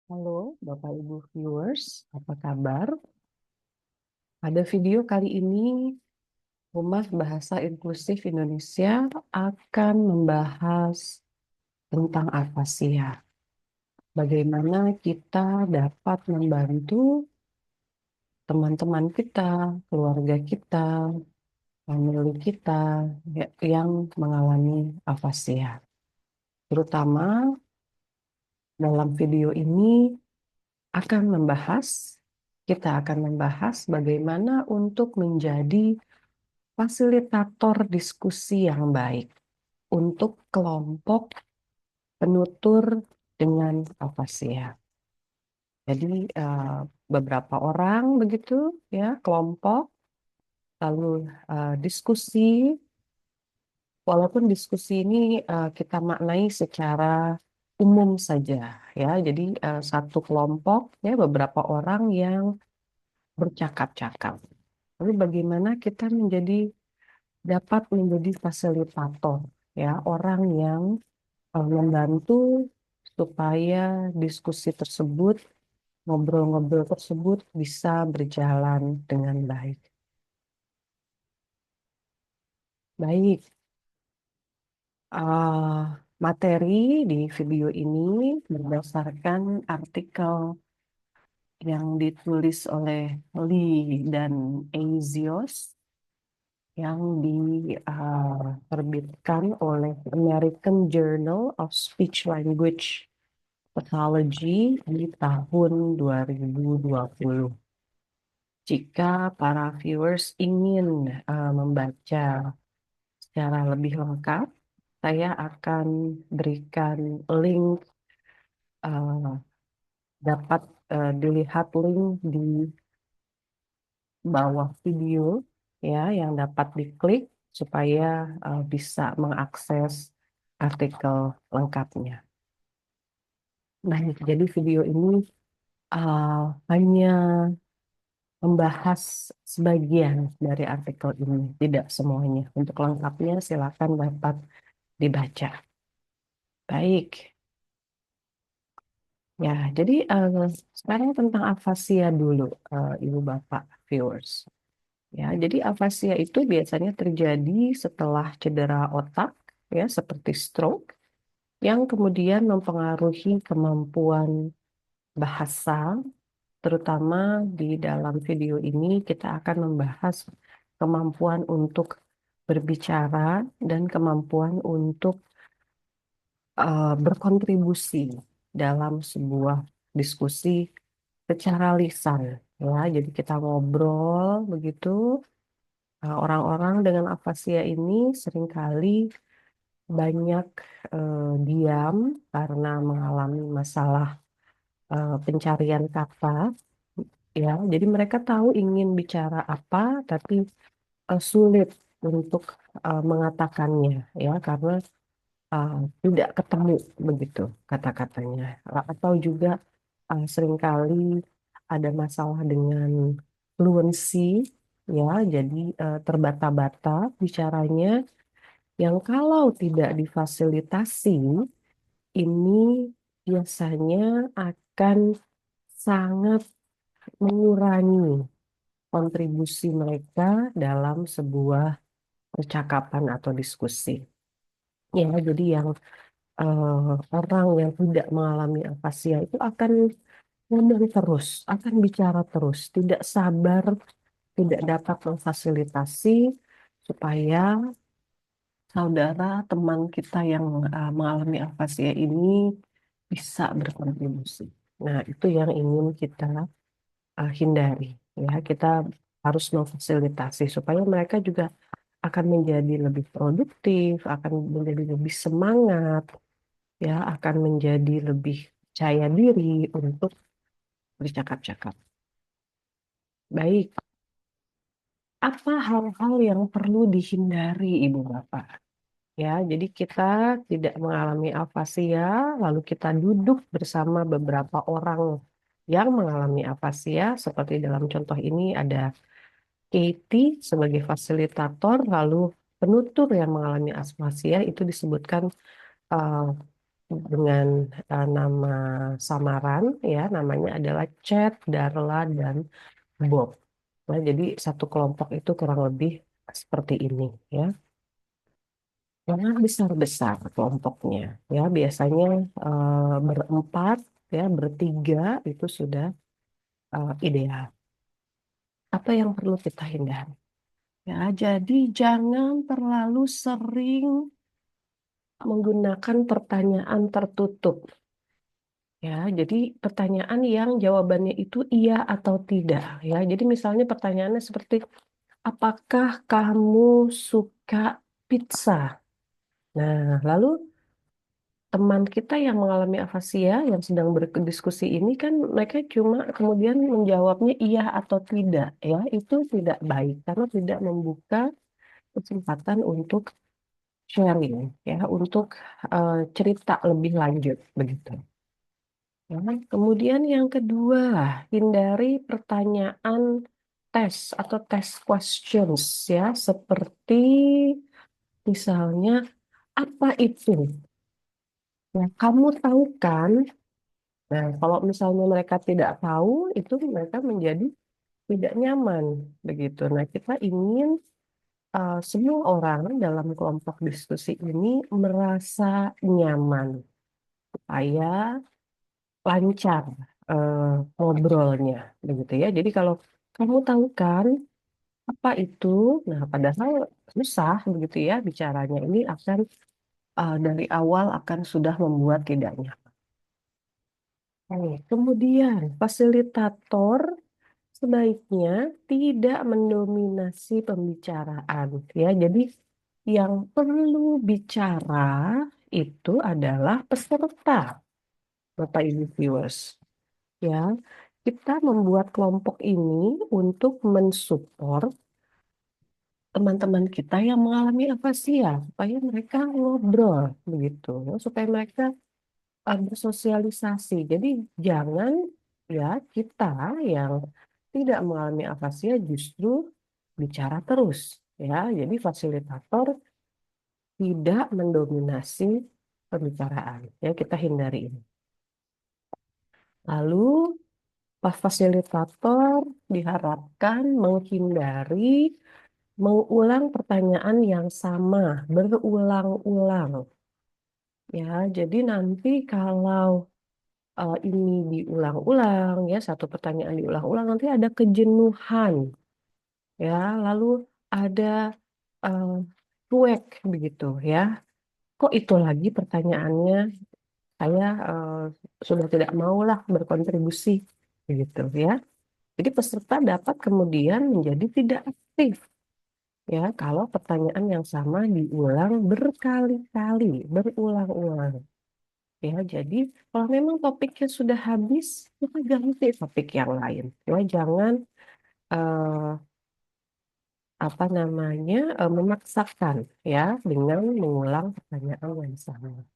Halo, Bapak Ibu viewers, apa kabar? Pada video kali ini, Humas Bahasa Inklusif Indonesia akan membahas tentang afasia. Bagaimana kita dapat membantu teman-teman kita, keluarga kita, famili kita yang mengalami afasia. Terutama dalam video ini kita akan membahas bagaimana untuk menjadi fasilitator diskusi yang baik untuk kelompok penutur dengan afasia. Jadi beberapa orang begitu ya kelompok lalu diskusi, walaupun diskusi ini kita maknai secara umum saja ya. Jadi satu kelompok ya beberapa orang yang bercakap-cakap. Lalu bagaimana kita dapat menjadi fasilitator ya, orang yang membantu supaya diskusi tersebut, ngobrol-ngobrol tersebut bisa berjalan dengan baik. Baik, materi di video ini berdasarkan artikel yang ditulis oleh Lee dan Azios yang diterbitkan oleh American Journal of Speech Language Pathology di tahun 2020. Jika para viewers ingin membaca secara lebih lengkap, saya akan berikan link, uh, dapat dilihat link di bawah video ya yang dapat diklik supaya bisa mengakses artikel lengkapnya. Nah, jadi video ini uh, hanya membahas sebagian dari artikel ini, tidak semuanya. Untuk lengkapnya silakan dapat dibaca. Baik, ya. Jadi sekarang tentang afasia dulu, Ibu Bapak viewers. Ya, jadi afasia itu biasanya terjadi setelah cedera otak, ya, seperti stroke, yang kemudian mempengaruhi kemampuan bahasa, terutama di dalam video ini kita akan membahas kemampuan untuk berbicara dan kemampuan untuk berkontribusi dalam sebuah diskusi secara lisan. Ya, jadi kita ngobrol begitu. Orang-orang dengan afasia ini seringkali banyak diam karena mengalami masalah pencarian kata. Ya, jadi mereka tahu ingin bicara apa, tapi sulit untuk mengatakannya, ya, karena uh, tidak ketemu begitu kata-katanya. Atau juga seringkali ada masalah dengan fluency, ya, jadi terbata-bata bicaranya, yang kalau tidak difasilitasi, ini biasanya akan sangat mengurangi kontribusi mereka dalam sebuah percakapan atau diskusi. Ya, jadi yang orang yang tidak mengalami afasia itu akan ngomong terus, akan bicara terus, tidak sabar, tidak dapat memfasilitasi supaya saudara, teman kita yang mengalami afasia ini bisa berkontribusi. Nah, itu yang ingin kita hindari. Ya, kita harus memfasilitasi supaya mereka juga akan menjadi lebih produktif, akan menjadi lebih semangat, ya, akan menjadi lebih percaya diri untuk bercakap-cakap. Baik, apa hal-hal yang perlu dihindari, Ibu Bapak? Ya, jadi kita tidak mengalami afasia, lalu kita duduk bersama beberapa orang yang mengalami afasia, seperti dalam contoh ini ada Katie sebagai fasilitator, lalu penutur yang mengalami afasia itu disebutkan uh, dengan nama samaran, ya, namanya adalah Chad, Darla, dan Bob. Nah, jadi satu kelompok itu kurang lebih seperti ini, ya. Jangan besar-besar kelompoknya, ya. Biasanya berempat, ya, bertiga itu sudah ideal. Apa yang perlu kita hindari? Ya, jadi jangan terlalu sering menggunakan pertanyaan tertutup. Ya, jadi pertanyaan yang jawabannya itu iya atau tidak. Ya, jadi misalnya pertanyaannya seperti, apakah kamu suka pizza? Nah, lalu teman kita yang mengalami afasia yang sedang berdiskusi ini kan mereka cuma kemudian menjawabnya iya atau tidak. Ya, itu tidak baik karena tidak membuka kesempatan untuk sharing, ya, untuk cerita lebih lanjut begitu. Ya, kemudian yang kedua, hindari pertanyaan tes atau test questions, ya, seperti misalnya apa itu? Ya, kamu tahu kan? Nah, kalau misalnya mereka tidak tahu, itu mereka menjadi tidak nyaman begitu. Nah, kita ingin semua orang dalam kelompok diskusi ini merasa nyaman supaya lancar eh, ngobrolnya begitu ya. Jadi kalau kamu tahu kan apa itu, nah padahal susah begitu ya bicaranya ini akan dari awal akan sudah membuat tidak nyaman. Kemudian fasilitator sebaiknya tidak mendominasi pembicaraan ya. Jadi yang perlu bicara itu adalah peserta, Bapak Ibu viewers. Ya, kita membuat kelompok ini untuk mensupport teman-teman kita yang mengalami afasia, supaya mereka ngobrol begitu, ya, supaya mereka bersosialisasi. Jadi jangan ya kita yang tidak mengalami afasia justru bicara terus, ya. Jadi fasilitator tidak mendominasi pembicaraan, ya kita hindari ini. Lalu fasilitator diharapkan menghindari mengulang pertanyaan yang sama berulang-ulang. Ya, jadi nanti kalau ini diulang-ulang, ya satu pertanyaan diulang-ulang, nanti ada kejenuhan, ya, lalu ada uh, cuek begitu, ya. Kok itu lagi pertanyaannya? Saya sudah tidak maulah berkontribusi, begitu, ya. Jadi peserta dapat kemudian menjadi tidak aktif, ya, kalau pertanyaan yang sama diulang berkali-kali, berulang-ulang. Ya, jadi kalau memang topiknya sudah habis, kita ganti topik yang lain. Ya, jangan eh, apa namanya memaksakan, ya, dengan mengulang pertanyaan yang sama.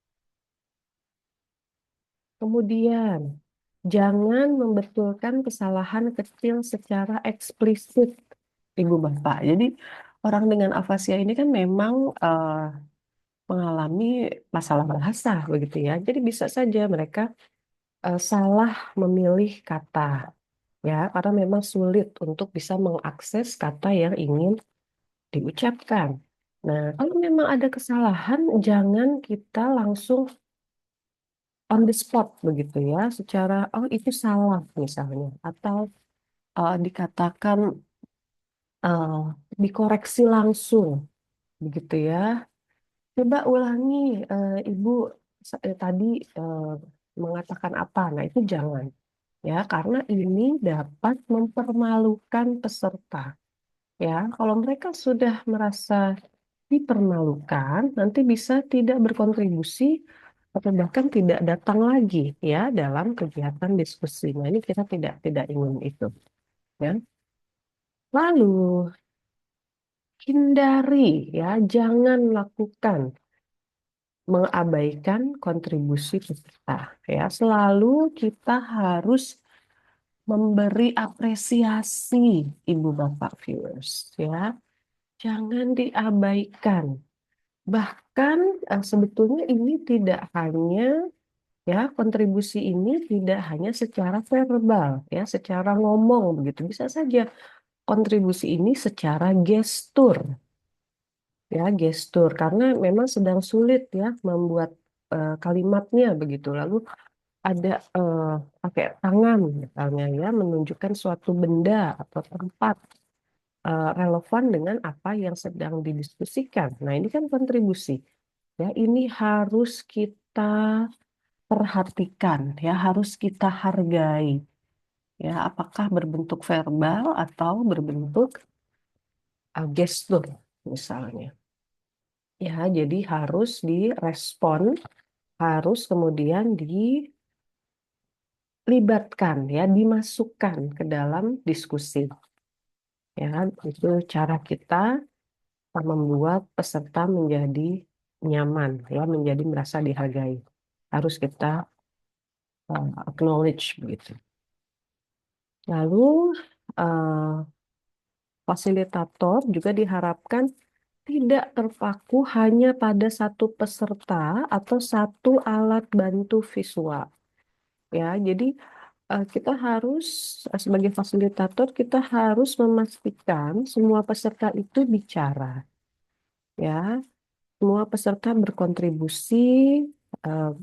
Kemudian jangan membetulkan kesalahan kecil secara eksplisit, Ibu Bapak. Jadi orang dengan afasia ini kan memang mengalami masalah bahasa begitu ya. Jadi bisa saja mereka salah memilih kata, ya, karena memang sulit untuk bisa mengakses kata yang ingin diucapkan. Nah, kalau memang ada kesalahan, jangan kita langsung on the spot begitu ya, secara oh itu salah misalnya, atau dikatakan eh, dikoreksi langsung begitu ya. Coba ulangi, Ibu tadi eh, mengatakan apa. Nah, itu jangan, ya, karena ini dapat mempermalukan peserta. Ya, kalau mereka sudah merasa dipermalukan, nanti bisa tidak berkontribusi atau bahkan tidak datang lagi, ya, dalam kegiatan diskusi. Nah, ini kita tidak ingin itu, ya. Lalu hindari, ya, jangan lakukan mengabaikan kontribusi peserta, ya. Selalu kita harus memberi apresiasi, Ibu Bapak viewers, ya. Jangan diabaikan. Bahkan sebetulnya ini tidak hanya ya kontribusi ini tidak hanya secara verbal ya, secara ngomong begitu. Bisa saja kontribusi ini secara gestur ya, gestur karena memang sedang sulit ya membuat kalimatnya begitu. Lalu ada pakai tangan misalnya ya menunjukkan suatu benda atau tempat relevan dengan apa yang sedang didiskusikan. Nah, ini kan kontribusi. Ya, ini harus kita perhatikan, ya, harus kita hargai. Ya, apakah berbentuk verbal atau berbentuk gestur, misalnya. Ya, jadi harus direspon, harus kemudian dilibatkan, ya, dimasukkan ke dalam diskusi. Ya, itu cara kita membuat peserta menjadi nyaman, ya, menjadi merasa dihargai. Harus kita acknowledge begitu. Lalu eh, fasilitator juga diharapkan tidak terpaku hanya pada satu peserta atau satu alat bantu visual. Ya, jadi kita harus sebagai fasilitator kita harus memastikan semua peserta itu bicara. Ya, semua peserta berkontribusi,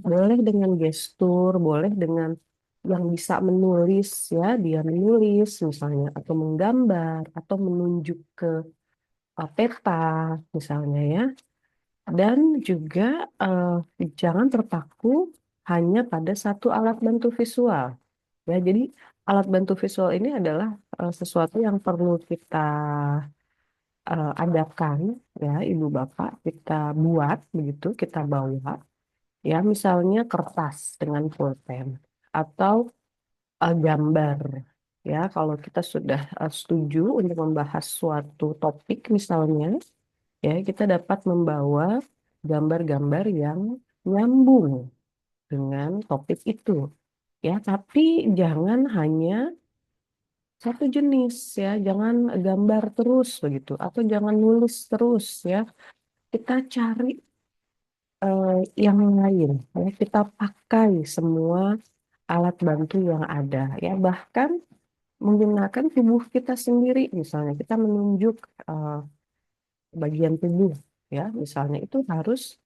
boleh dengan gestur, boleh dengan yang bisa menulis, ya, dia menulis misalnya, atau menggambar, atau menunjuk ke peta, misalnya ya. Dan juga jangan terpaku hanya pada satu alat bantu visual. Ya, jadi alat bantu visual ini adalah sesuatu yang perlu kita adakan, ya, Ibu Bapak, kita buat begitu, kita bawa, ya, misalnya kertas dengan pulpen atau gambar. Ya, kalau kita sudah setuju untuk membahas suatu topik misalnya, ya, kita dapat membawa gambar-gambar yang nyambung dengan topik itu. Ya, tapi jangan hanya satu jenis ya, jangan gambar terus begitu atau jangan nulis terus ya. Kita cari eh, yang lain ya, kita pakai semua alat bantu yang ada ya, bahkan menggunakan tubuh kita sendiri misalnya kita menunjuk eh, bagian tubuh ya, misalnya itu harus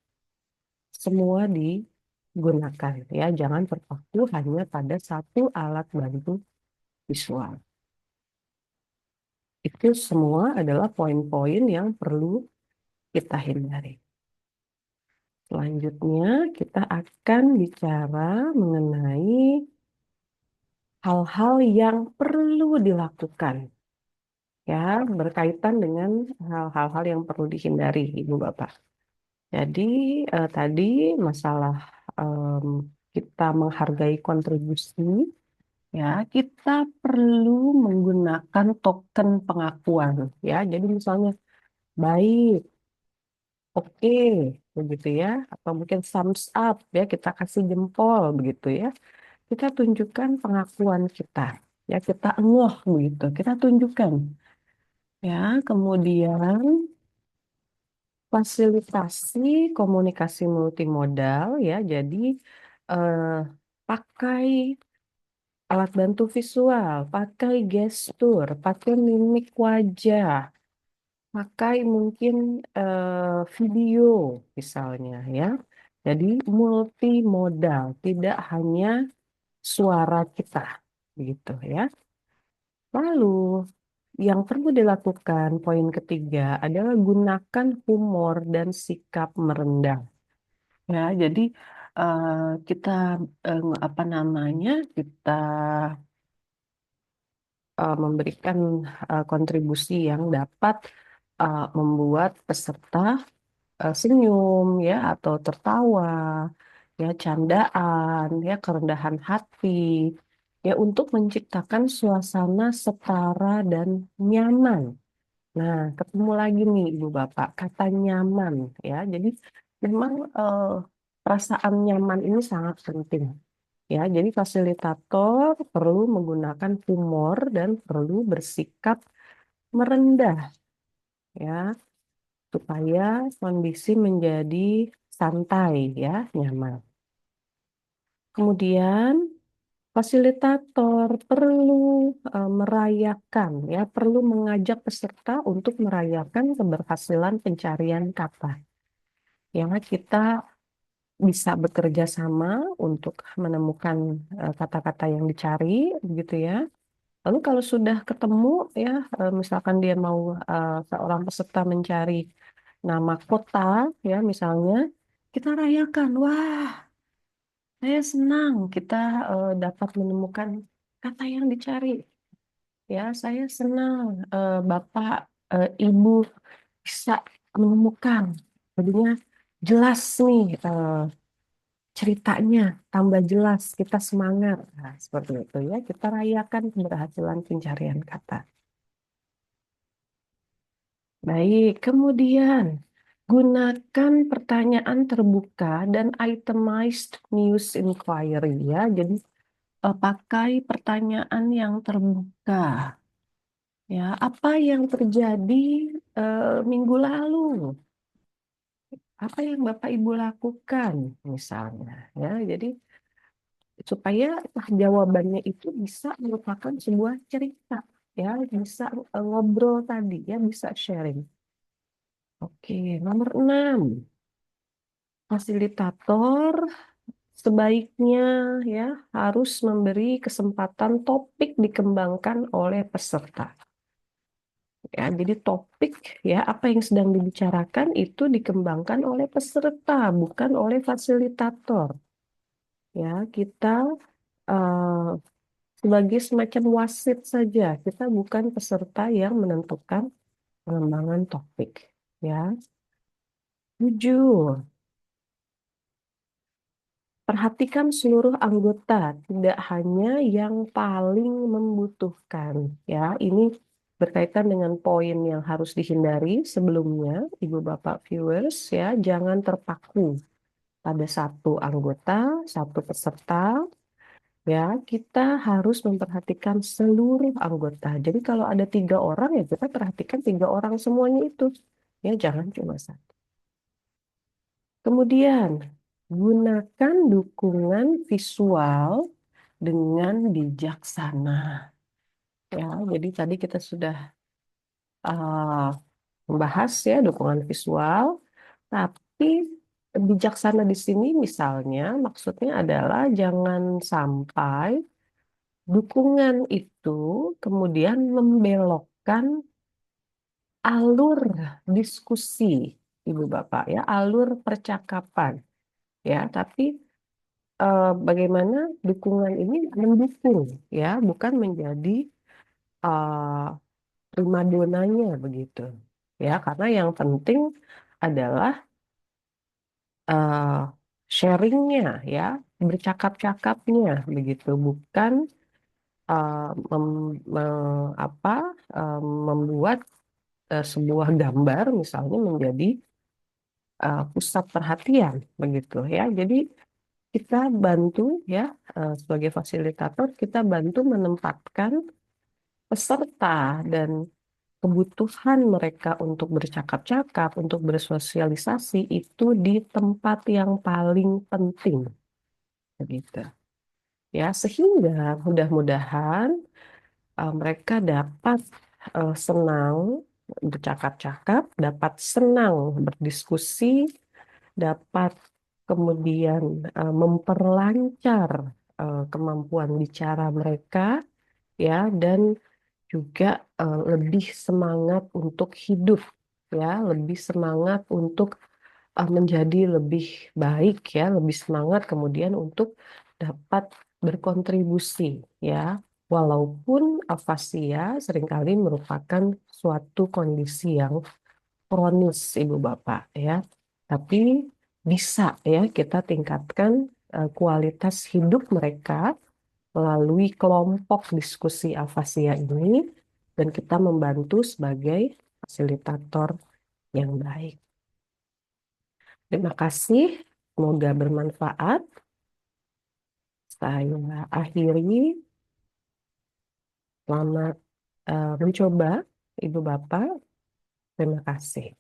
semua digunakan ya, jangan terpaku hanya pada satu alat bantu visual. Itu semua adalah poin-poin yang perlu kita hindari. Selanjutnya, kita akan bicara mengenai hal-hal yang perlu dilakukan, ya, berkaitan dengan hal-hal yang perlu dihindari, Ibu Bapak. Jadi, tadi masalah em, kita menghargai kontribusi, ya, kita perlu menggunakan token pengakuan, ya. Jadi misalnya, baik, oke, begitu ya, atau mungkin thumbs up ya, kita kasih jempol begitu ya. Kita tunjukkan pengakuan kita, ya, kita engoh begitu, kita tunjukkan ya. Kemudian fasilitasi komunikasi multimodal ya, jadi eh, pakai alat bantu visual, pakai gestur, pakai mimik wajah, pakai mungkin video misalnya ya. Jadi multimodal, tidak hanya suara kita, begitu ya. Lalu yang perlu dilakukan, poin ketiga adalah gunakan humor dan sikap merendah. Ya, jadi eh, kita apa namanya, kita memberikan kontribusi yang dapat membuat peserta senyum ya atau tertawa ya, candaan ya, kerendahan hati ya, untuk menciptakan suasana setara dan nyaman. Nah, ketemu lagi nih Ibu Bapak kata nyaman ya. Jadi memang perasaan nyaman ini sangat penting. Ya, jadi fasilitator perlu menggunakan humor dan perlu bersikap merendah ya. supaya kondisi menjadi santai ya, nyaman. Kemudian fasilitator perlu merayakan ya, perlu mengajak peserta untuk merayakan keberhasilan pencarian kata. Ya, kita bisa bekerja sama untuk menemukan kata-kata yang dicari, gitu ya. Lalu kalau sudah ketemu ya, misalkan dia mau seorang peserta mencari nama kota ya misalnya, kita rayakan, wah, saya senang kita dapat menemukan kata yang dicari. Ya, saya senang Bapak, Ibu bisa menemukan. Jadinya jelas nih ceritanya, tambah jelas, kita semangat. Nah, seperti itu ya, kita rayakan keberhasilan pencarian kata. Baik, kemudian gunakan pertanyaan terbuka dan itemized news inquiry ya. Jadi pakai pertanyaan yang terbuka. Ya, apa yang terjadi minggu lalu? Apa yang Bapak Ibu lakukan misalnya? Ya, jadi supaya jawabannya itu bisa merupakan sebuah cerita, ya, bisa ngobrol tadi, ya, bisa sharing. Oke, nomor 6, fasilitator sebaiknya ya harus memberi kesempatan topik dikembangkan oleh peserta. Ya, jadi topik ya apa yang sedang dibicarakan itu dikembangkan oleh peserta, bukan oleh fasilitator. Ya, kita eh, sebagai semacam wasit saja, kita bukan peserta yang menentukan pengembangan topik. Ya, 7. Perhatikan seluruh anggota, tidak hanya yang paling membutuhkan. Ya, ini berkaitan dengan poin yang harus dihindari sebelumnya, Ibu Bapak viewers, ya, jangan terpaku pada satu anggota, satu peserta. Ya, kita harus memperhatikan seluruh anggota. Jadi kalau ada 3 orang, ya kita perhatikan 3 orang semuanya itu. Ya, jangan cuma satu. Kemudian, gunakan dukungan visual dengan bijaksana. Ya, jadi tadi kita sudah uh, membahas ya dukungan visual, tapi bijaksana di sini misalnya maksudnya adalah jangan sampai dukungan itu kemudian membelokkan alur diskusi, Ibu Bapak ya, alur percakapan ya, tapi bagaimana dukungan ini mendukung ya, bukan menjadi uh, primadonanya begitu. Ya, karena yang penting adalah uh, sharingnya ya, bercakap-cakapnya begitu, bukan uh, apa membuat sebuah gambar misalnya menjadi pusat perhatian begitu ya. Jadi kita bantu ya sebagai fasilitator kita bantu menempatkan peserta dan kebutuhan mereka untuk bercakap-cakap, untuk bersosialisasi itu di tempat yang paling penting begitu. Ya, sehingga mudah-mudahan mereka dapat senang bercakap-cakap, dapat senang berdiskusi, dapat kemudian memperlancar kemampuan bicara mereka, ya, dan juga lebih semangat untuk hidup, ya, lebih semangat untuk menjadi lebih baik, ya, lebih semangat kemudian untuk dapat berkontribusi, ya. Walaupun afasia seringkali merupakan suatu kondisi yang kronis, Ibu Bapak, ya. Tapi bisa ya kita tingkatkan kualitas hidup mereka melalui kelompok diskusi afasia ini dan kita membantu sebagai fasilitator yang baik. Terima kasih, semoga bermanfaat. Saya akhiri. Selamat mencoba, Ibu Bapak. Terima kasih.